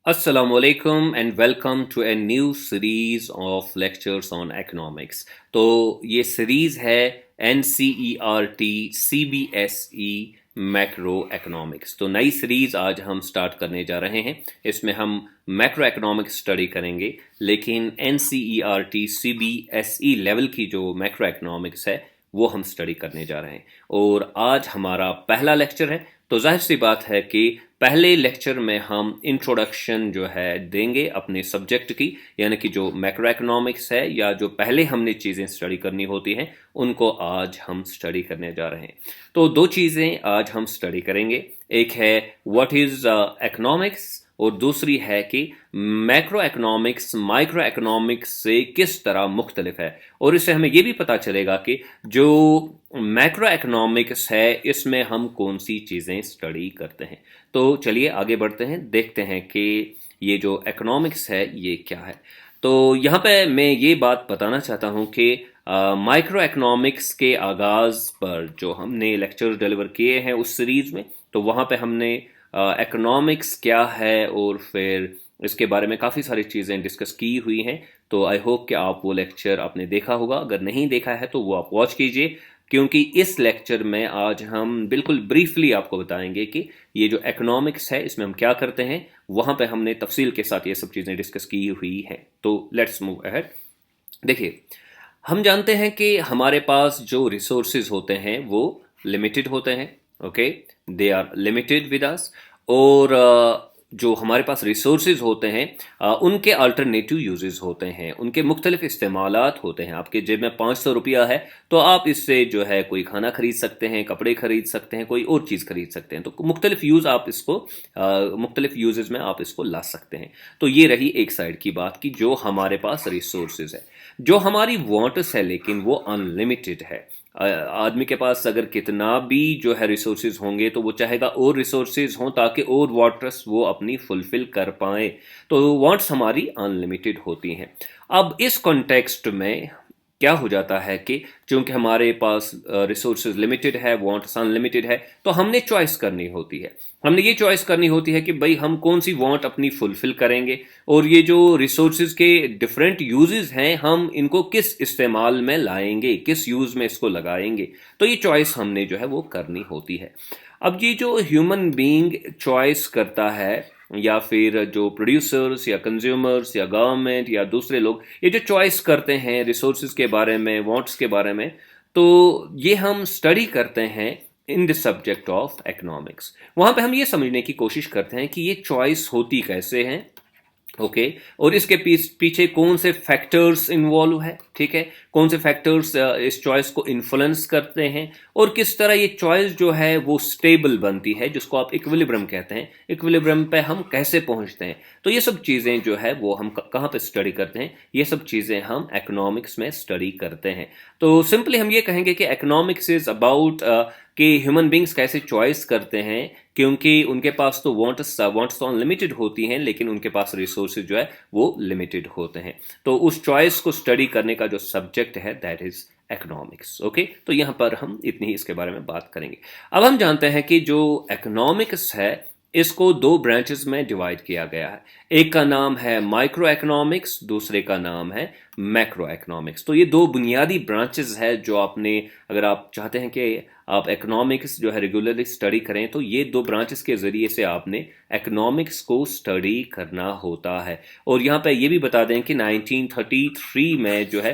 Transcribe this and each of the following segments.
Assalamu alaikum and welcome to a new series of lectures on economics. तो ये series है NCERT CBSE macro economics. तो नई series आज हम स्टार्ट करने जा रहे हैं। इसमें हम मैक्रो इकोनॉमिक्स स्टडी करेंगे, लेकिन NCERT CBSE लेवल की जो मैक्रो इकोनॉमिक्स है वो हम स्टडी करने जा रहे हैं। और आज हमारा पहला लेक्चर है, तो जाहिर सी बात है कि पहले लेक्चर में हम इंट्रोडक्शन जो है देंगे अपने सब्जेक्ट की, यानी कि जो मैक्रो इकोनॉमिक्स है या जो पहले हमने चीज़ें स्टडी करनी होती हैं उनको आज हम स्टडी करने जा रहे हैं। तो दो चीज़ें आज हम स्टडी करेंगे, एक है व्हाट इज़ इकोनॉमिक्स और दूसरी है कि मैक्रो इकोनॉमिक्स माइक्रो इकोनॉमिक्स से किस तरह मुख्तलिफ है। और इससे हमें ये भी पता चलेगा कि जो मैक्रो इकोनॉमिक्स है इसमें हम कौन सी चीज़ें स्टडी करते हैं। तो चलिए आगे बढ़ते हैं, देखते हैं कि ये जो इकोनॉमिक्स है ये क्या है। तो यहाँ पे मैं ये बात बताना चाहता हूँ कि माइक्रो इकोनॉमिक्स के आगाज़ पर जो हमने लेक्चर्स डिलीवर किए हैं उस सीरीज़ में, तो वहाँ पे हमने इकोनॉमिक्स क्या है और फिर इसके बारे में काफ़ी सारी चीज़ें डिस्कस की हुई हैं। तो आई होप कि आप वो लेक्चर आपने देखा होगा, अगर नहीं देखा है तो वो आप वॉच कीजिए, क्योंकि इस लेक्चर में आज हम बिल्कुल ब्रीफली आपको बताएंगे कि ये जो इकोनॉमिक्स है इसमें हम क्या करते हैं। वहाँ पे हमने तफसील के साथ ये सब चीज़ें डिस्कस की हुई हैं। तो लेट्स मूव अहेड। देखिए, हम जानते हैं कि हमारे पास जो रिसोर्सेज होते हैं वो लिमिटेड होते हैं। Okay, they are limited with us. और जो हमारे पास रिसोर्सेज होते हैं उनके अल्टरनेटिव यूजेस होते हैं, उनके मुख्तलिफ इस्तेमालात होते हैं। आपके जेब में 500 रुपया है तो आप इससे जो है कोई खाना खरीद सकते हैं, कपड़े खरीद सकते हैं, कोई और चीज़ खरीद सकते हैं। तो मुख्तलिफ यूज़ आप इसको मुख्तलिफ यूजेस में आप इसको ला सकते हैं। तो ये रही एक साइड की बात कि जो हमारे पास रिसोर्सेज है। जो हमारी वांट्स है लेकिन वो अनलिमिटेड है। आदमी के पास अगर कितना भी जो है रिसोर्सेज होंगे तो वो चाहेगा और रिसोर्सेज हों ताकि और वांट्स वो अपनी फुलफिल कर पाए। तो वांट्स हमारी अनलिमिटेड होती हैं। अब इस कॉन्टेक्स्ट में क्या हो जाता है कि चूंकि हमारे पास रिसोर्सेज लिमिटेड है, वांट्स अनलिमिटेड है, तो हमने चॉइस करनी होती है। हमने ये चॉइस करनी होती है कि भाई हम कौन सी वांट अपनी फुलफिल करेंगे, और ये जो रिसोर्सेज के डिफरेंट यूजेस हैं हम इनको किस इस्तेमाल में लाएंगे, किस यूज में इसको लगाएंगे। तो ये चॉइस हमने जो है वो करनी होती है। अब ये जो ह्यूमन बीइंग चॉइस करता है, या फिर जो प्रोड्यूसर्स या कंज्यूमर्स या गवर्नमेंट या दूसरे लोग ये जो चॉइस करते हैं रिसोर्सेज के बारे में, वांट्स के बारे में, तो ये हम स्टडी करते हैं in the subject of economics. वहाँ पे हम ये समझने की कोशिश करते हैं कि ये चॉइस होती कैसे हैं। ओके, और इसके पीछे कौन से फैक्टर्स इन्वॉल्व है, ठीक है, कौन से फैक्टर्स इस चॉइस को इन्फ्लुएंस करते हैं, और किस तरह ये चॉइस जो है वो स्टेबल बनती है, जिसको आप इक्विलिब्रियम कहते हैं। इक्विलिब्रियम पे हम कैसे पहुंचते हैं। तो ये सब चीज़ें जो है वो हम कहाँ पे स्टडी करते हैं, ये सब चीज़ें हम इकोनॉमिक्स में स्टडी करते हैं। तो सिंपली हम ये कहेंगे कि इकोनॉमिक्स इज अबाउट कि ह्यूमन बींग्स कैसे चॉइस करते हैं, क्योंकि उनके पास तो वांट्स तो अनलिमिटेड होती हैं लेकिन उनके पास रिसोर्सेज जो है वो लिमिटेड होते हैं। तो उस चॉइस को स्टडी करने का जो सब्जेक्ट है दैट इज इकोनॉमिक्स। ओके, तो यहाँ पर हम इतनी ही इसके बारे में बात करेंगे। अब हम जानते हैं कि जो इकोनॉमिक्स है इसको दो ब्रांचेस में डिवाइड किया गया है। एक का नाम है माइक्रो इकोनॉमिक्स, दूसरे का नाम है मैक्रो इकोनॉमिक्स। तो ये दो बुनियादी ब्रांचेस है जो आपने, अगर आप चाहते हैं कि आप इकोनॉमिक्स जो है रेगुलरली स्टडी करें, तो ये दो ब्रांचेस के ज़रिए से आपने इकोनॉमिक्स को स्टडी करना होता है। और यहाँ पे ये भी बता दें कि 1933 में जो है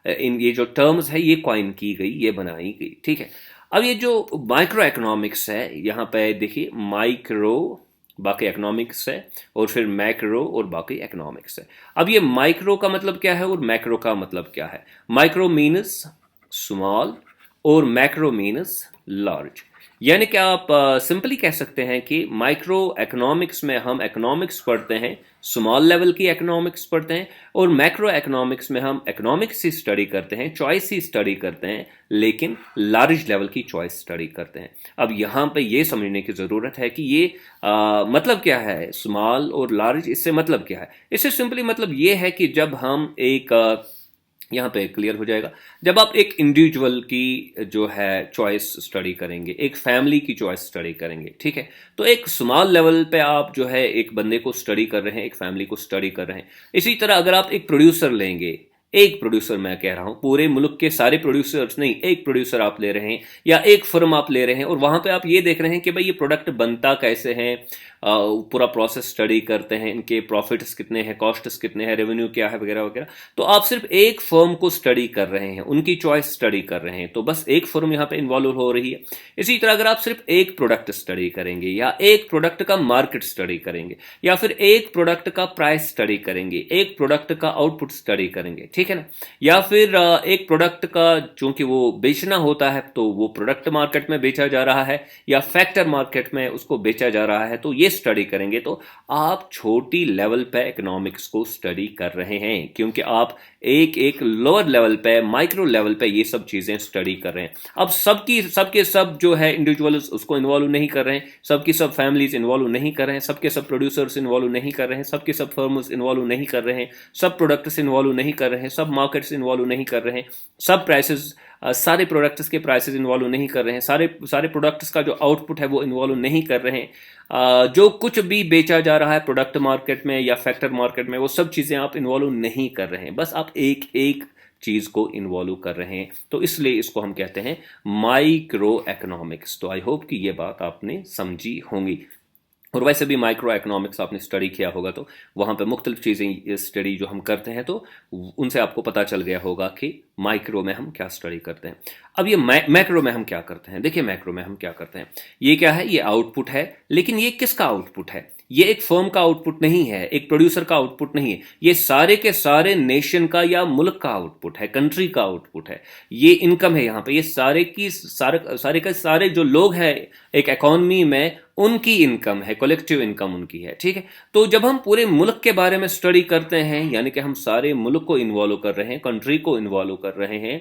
ये जो टर्म्स है ये कॉइन की गई, ये बनाई गई, ठीक है। अब ये जो माइक्रो इकोनॉमिक्स है, यहाँ पे देखिए माइक्रो बाकी इकोनॉमिक्स है और फिर मैक्रो और बाकी इकोनॉमिक्स है। अब ये माइक्रो का मतलब क्या है और मैक्रो का मतलब क्या है। माइक्रो मीन्स स्मॉल और मैक्रो मीन्स लार्ज। यानी कि आप सिंपली कह सकते हैं कि माइक्रो इकोनॉमिक्स में हम इकोनॉमिक्स पढ़ते हैं, स्मॉल लेवल की इकोनॉमिक्स पढ़ते हैं, और मैक्रो इकोनॉमिक्स में हम इकोनॉमिक्स ही स्टडी करते हैं, चॉइस ही स्टडी करते हैं, लेकिन लार्ज लेवल की चॉइस स्टडी करते हैं। अब यहाँ पे ये समझने की ज़रूरत है कि ये मतलब क्या है, स्मॉल और लार्ज, इससे मतलब क्या है। इससे सिंपली मतलब ये है कि जब हम एक यहाँ पे क्लियर हो जाएगा। जब आप एक इंडिविजुअल की जो है चॉइस स्टडी करेंगे, एक फैमिली की चॉइस स्टडी करेंगे, ठीक है, तो एक स्मॉल लेवल पे आप जो है एक बंदे को स्टडी कर रहे हैं, एक फैमिली को स्टडी कर रहे हैं। इसी तरह अगर आप एक प्रोड्यूसर लेंगे, एक प्रोड्यूसर मैं कह रहा हूं, पूरे मुल्क के सारे प्रोड्यूसर्स नहीं, एक प्रोड्यूसर आप ले रहे हैं या एक फर्म आप ले रहे हैं और वहां पे आप ये देख रहे हैं कि भाई ये प्रोडक्ट बनता कैसे है, पूरा प्रोसेस स्टडी करते हैं, इनके प्रॉफिट्स कितने हैं, कॉस्ट्स कितने हैं, रेवेन्यू क्या है, वगैरह वगैरह। तो आप सिर्फ एक फर्म को स्टडी कर रहे हैं, उनकी चॉइस स्टडी कर रहे हैं, तो बस एक फर्म यहां पे इन्वॉल्व हो रही है। इसी तरह अगर आप सिर्फ एक प्रोडक्ट स्टडी करेंगे या एक प्रोडक्ट का मार्केट स्टडी करेंगे या फिर एक प्रोडक्ट का प्राइस स्टडी करेंगे, एक प्रोडक्ट का आउटपुट स्टडी करेंगे, ठीक है ना, या फिर एक प्रोडक्ट का चूंकि वो बेचना होता है तो वो प्रोडक्ट मार्केट में बेचा जा रहा है या फैक्टर मार्केट में उसको बेचा जा रहा है, तो ये स्टडी करेंगे, तो आप छोटी लेवल पे इकोनॉमिक्स को स्टडी कर रहे हैं, क्योंकि आप एक एक लोअर लेवल पे, माइक्रो लेवल पे ये सब चीजें स्टडी कर रहे हैं। अब सबके सब जो है इंडिविजुअल्स उसको इन्वॉल्व नहीं कर रहे हैं, सबकी सब फैमिलीज इन्वॉल्व नहीं कर रहे हैं, सबके सब प्रोड्यूसर्स इन्वॉल्व नहीं कर रहे हैं, सबके सब फर्म्स इन्वॉल्व नहीं कर रहे हैं, सब प्रोडक्ट्स इन्वॉल्व नहीं कर रहे हैं, सब मार्केट्स इन्वॉल्व नहीं कर रहे हैं, सब प्राइसेस, सारे प्रोडक्ट्स के प्राइसेस इन्वॉल्व नहीं कर रहे हैं, सारे प्रोडक्ट्स का जो आउटपुट है वो इन्वॉल्व नहीं कर रहे हैं, जो कुछ भी बेचा जा रहा है प्रोडक्ट मार्केट में या फैक्टर मार्केट में वो सब चीजें आप इन्वॉल्व नहीं कर रहे हैं, बस आप एक एक चीज को इन्वॉल्व कर रहे हैं। तो इसलिए इसको हम कहते हैं माइक्रो इकोनॉमिक्स। तो आई होप कि ये बात आपने समझी होंगी। और वैसे भी माइक्रो इकोनॉमिक्स आपने स्टडी किया होगा तो वहाँ पे मुख्तलिफ चीज़ें स्टडी जो हम करते हैं तो उनसे आपको पता चल गया होगा कि माइक्रो में हम क्या स्टडी करते हैं। अब ये मैक्रो में हम क्या करते हैं, देखिए मैक्रो में हम क्या करते हैं, ये क्या है, ये आउटपुट है, लेकिन ये किसका आउटपुट है, ये एक फर्म का आउटपुट नहीं है, एक प्रोड्यूसर का आउटपुट नहीं है, ये सारे के सारे नेशन का या मुल्क का आउटपुट है, कंट्री का आउटपुट है, ये इनकम है यहाँ पे, ये सारे के सारे जो लोग हैं एक इकॉनमी में उनकी इनकम है, कलेक्टिव इनकम उनकी है, ठीक है। तो जब हम पूरे मुल्क के बारे में स्टडी करते हैं, यानी कि हम सारे मुल्क को इन्वॉल्व कर रहे हैं, कंट्री को इन्वॉल्व कर रहे हैं,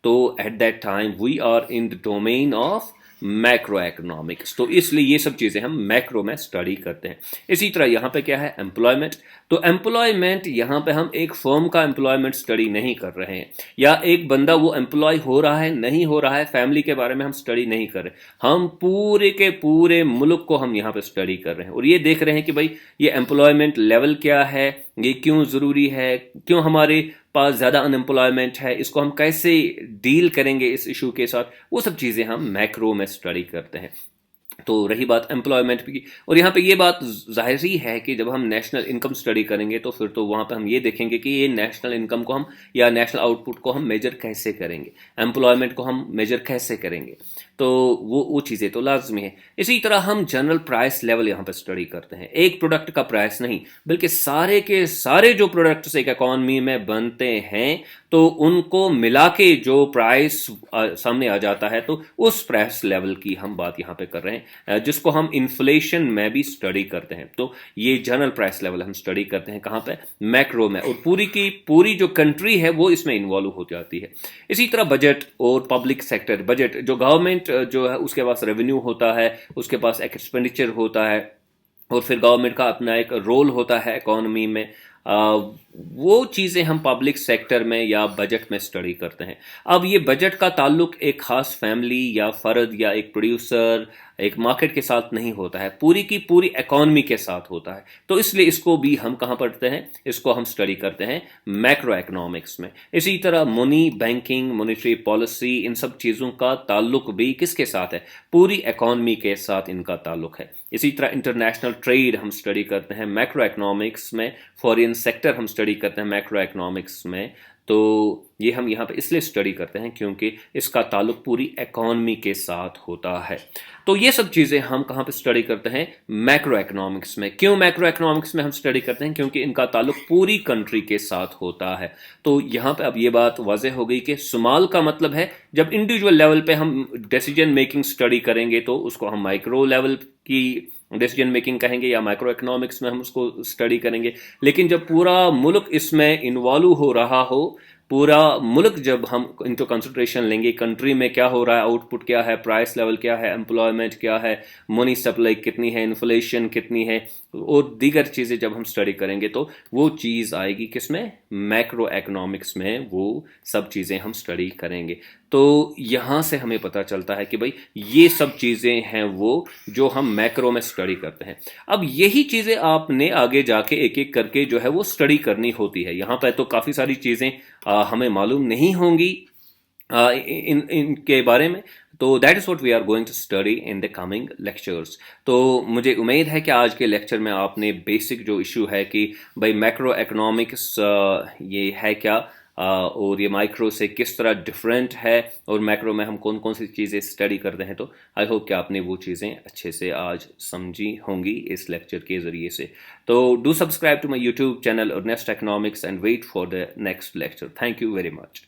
तो at that time we are in the domain of macro economics. तो इसलिए ये सब चीजें हम मैक्रो में स्टडी करते हैं। इसी तरह यहां पे क्या है, एम्प्लॉयमेंट। तो एम्प्लॉयमेंट यहां पे हम एक फर्म का एम्प्लॉयमेंट स्टडी नहीं कर रहे हैं, या एक बंदा वो एम्प्लॉय हो रहा है नहीं हो रहा है, फैमिली के बारे में हम स्टडी नहीं कर रहे, हम पूरे के पूरे मुल्क को हम यहाँ पे स्टडी कर रहे हैं और ये देख रहे हैं कि भाई ये एम्प्लॉयमेंट लेवल क्या है, ये क्यों जरूरी है, क्यों हमारे पास ज्यादा अनएम्प्लॉयमेंट है, इसको हम कैसे डील करेंगे इस इशू के साथ, वो सब चीजें हम मैक्रो में स्टडी करते हैं। तो रही बात एम्प्लॉयमेंट की, और यहाँ पे ये बात जाहिर ही है कि जब हम नेशनल इनकम स्टडी करेंगे तो फिर तो वहाँ पे हम ये देखेंगे कि ये नेशनल इनकम को हम या नेशनल आउटपुट को हम मेजर कैसे करेंगे, एम्प्लॉयमेंट को हम मेजर कैसे करेंगे, तो वो चीज़ें तो लाजमी है। इसी तरह हम जनरल प्राइस लेवल यहाँ पे स्टडी करते हैं, एक प्रोडक्ट का प्राइस नहीं बल्कि सारे के सारे जो प्रोडक्ट्स एक इकॉनमी में बनते हैं तो उनको मिला के जो प्राइस सामने आ जाता है, तो उस प्राइस लेवल की हम बात यहाँ पे कर रहे हैं, जिसको हम इन्फ्लेशन में भी स्टडी करते हैं। तो ये जनरल प्राइस लेवल हम स्टडी करते हैं कहाँ पे, मैक्रो में, और पूरी की पूरी जो कंट्री है वो इसमें इन्वॉल्व हो जाती है। इसी तरह बजट और पब्लिक सेक्टर, बजट जो गवर्नमेंट जो है उसके पास रेवेन्यू होता है, उसके पास एक एक्सपेंडिचर होता है, और फिर गवर्नमेंट का अपना एक रोल होता है इकोनॉमी में, वो चीज़ें हम पब्लिक सेक्टर में या बजट में स्टडी करते हैं। अब ये बजट का ताल्लुक एक खास फैमिली या फर्द या एक प्रोड्यूसर, एक मार्केट के साथ नहीं होता है, पूरी की पूरी इकॉनमी के साथ होता है। तो इसलिए इसको भी हम कहाँ पढ़ते हैं, इसको हम स्टडी करते हैं मैक्रो इकोनॉमिक्स में। इसी तरह मनी, बैंकिंग, मॉनेटरी पॉलिसी, इन सब चीज़ों का ताल्लुक भी किसके साथ है, पूरी इकॉनमी के साथ इनका ताल्लुक है। इसी तरह इंटरनेशनल ट्रेड हम स्टडी करते हैं मैक्रो इकोनॉमिक्स में, फॉरेन सेक्टर हम स्टडी करते हैं मैक्रो इकोनॉमिक्स में। तो ये हम यहाँ पे इसलिए स्टडी करते हैं क्योंकि इसका ताल्लुक पूरी इकॉनमी के साथ होता है। तो ये सब चीज़ें हम कहाँ पे स्टडी करते हैं, मैक्रो इकोनॉमिक्स में। क्यों मैक्रो इकोनॉमिक्स में हम स्टडी करते हैं, क्योंकि इनका ताल्लुक पूरी कंट्री के साथ होता है। तो यहाँ पे अब ये बात वाज़ेह हो गई कि स्मॉल का मतलब है जब इंडिविजुअल लेवल पे हम डिसीजन मेकिंग स्टडी करेंगे तो उसको हम माइक्रो लेवल की डिसीजन मेकिंग कहेंगे या माइक्रो इकोनॉमिक्स में हम उसको स्टडी करेंगे। लेकिन जब पूरा मुल्क इसमें इन्वॉल्व हो रहा हो पूरा मुल्क जब हम इनटू कंसिडरेशन लेंगे, कंट्री में क्या हो रहा है, आउटपुट क्या है, प्राइस लेवल क्या है, एम्प्लॉयमेंट क्या है, मनी सप्लाई कितनी है, इन्फ्लेशन कितनी है, और दीगर चीज़ें जब हम स्टडी करेंगे तो वो चीज़ आएगी किसमें, मैक्रो इकोनॉमिक्स में वो सब चीज़ें हम स्टडी करेंगे। तो यहाँ से हमें पता चलता है कि भाई ये सब चीज़ें हैं वो जो हम मैक्रो में स्टडी करते हैं। अब यही चीज़ें आपने आगे जाके एक एक करके जो है वो स्टडी करनी होती है। यहाँ पर तो काफ़ी सारी चीज़ें हमें मालूम नहीं होंगी इनके बारे में, तो that is what we are going to study in the coming lectures. तो मुझे उम्मीद है कि आज के लेक्चर में आपने बेसिक जो इशू है कि भाई मैक्रो इकोनॉमिक्स ये है क्या, और ये माइक्रो से किस तरह डिफरेंट है, और मैक्रो में हम कौन कौन सी चीज़ें स्टडी करते हैं, तो आई होप कि आपने वो चीज़ें अच्छे से आज समझी होंगी इस लेक्चर के ज़रिए से। तो do subscribe to my YouTube channel Earnest Economics and wait for the next lecture. Thank you very much.